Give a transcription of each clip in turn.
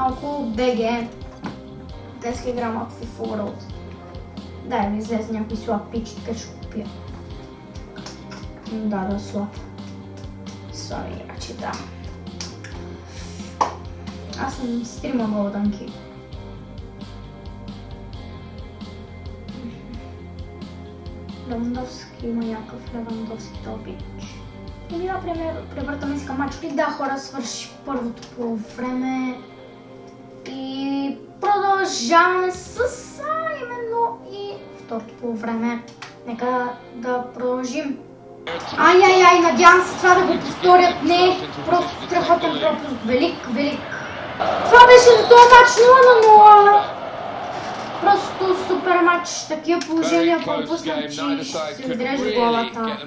малко БГ. Днес игра малко FIFA World. Дай ми излезе някой слаб пич, така ще купя. Да, слаб. Сори, иначе да. Аз съм стрима Голданки. Левандовски има някакъв Левандовски топич. И да, превъртаме си към мачове. Да, хора, свърши първото по време. И продължаваме с именно и второто по време. Нека да продължим. Ай, надявам се това да го повторят. Не, просто страхотен пропуск. Велик. Това беше за този матч 0-0. Просто супер матч. Такива положения пропуснам, че ще си отрежа главата.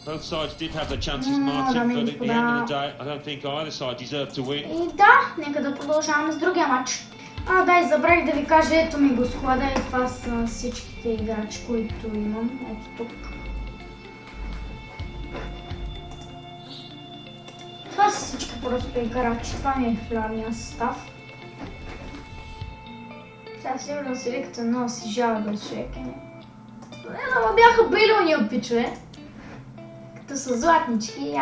Both sides did have the chances, Martin, but at the end of the day, I don't think either side deserved to win. И да, нека да продължаваме с другия матч. Да, забравих да ви кажа, ето ми го склада и това са всичките играчи, които имам. Ето тук. Това са всички просто играчи, това ми е филарния състав. Сега сигурно се викате, много си жалга човек. Да ма бяха били уния пичове. Като са златнички,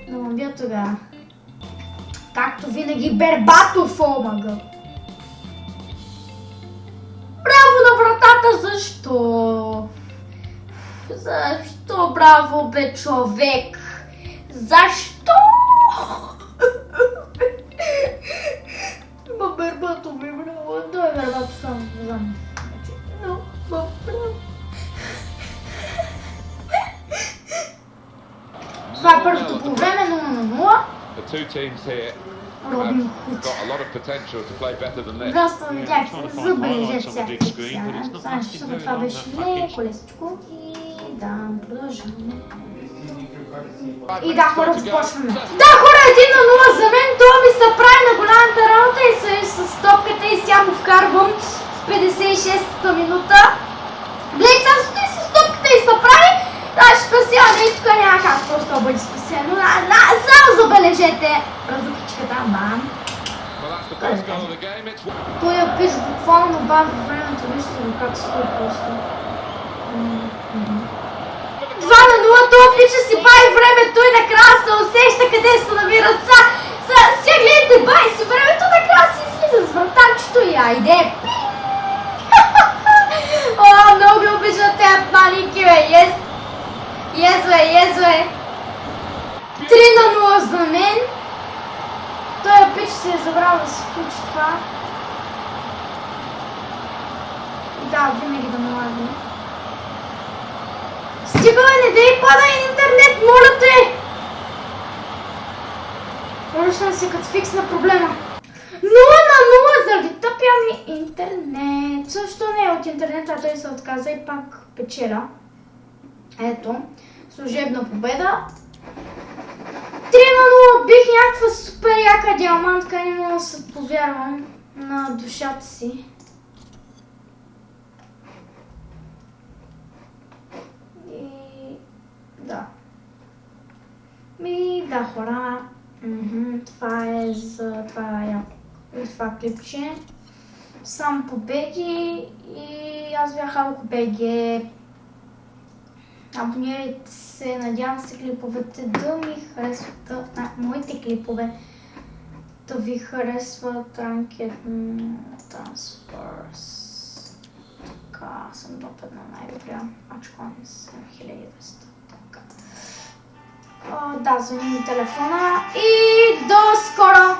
да ма бил тогава. Както винаги, Бербатов, омага. Браво на вратата, защо? Защо браво, бе, човек? Защо? Ма Бербатов ми браво, той Бербатов само знам. Но, браво. Това е първото по време, 0-0. Робин Худ. Просто видяхте, забележете всяка сега. Защото това беше леко лесичко и да, продължаваме. И да, хора, започваме. Да, хора, 1-0 за мен, това ми се прави на голямата работа и с топката и сега му вкарвам с 56-та минута. Гледай, сега стои с топката и се прави. Спасяване и тук няма как просто да бъде спасено. Само забележете разукичката, бам. Той я пиш буквално бавно времето, вижте го как стои просто. 2-0, това пича си бай времето и накрая се усеща къде се намират. Сега гледайте, бай си времето, накрая си излиза с вратанчето и айде. Много ги обичат тези паники, бе, Езве! 3-0 за мен. Той пич се е забрал да се включи това. Да, винаги да налагам. Стига, не дей пада интернет, моля те! Връщам се като фикс на проблема. 0-0 заради тъпия ми интернет. Също не е от интернета, той се отказа и пак печеля. Ето, служебна победа. 3-0, бих някаква супер яка диамантка, не мога да се повярвам на душата си. И да. Да, хора. Това е за това клипче. Сам победи и аз бях Алко БГ. Абонирайте се, надявам се клиповете да ми харесват, моите клипове да ви харесват. Ranked Transfers. Така, съм допът на най-добрия мачкон 7200. Така. Да, звъни ми телефона и до скоро!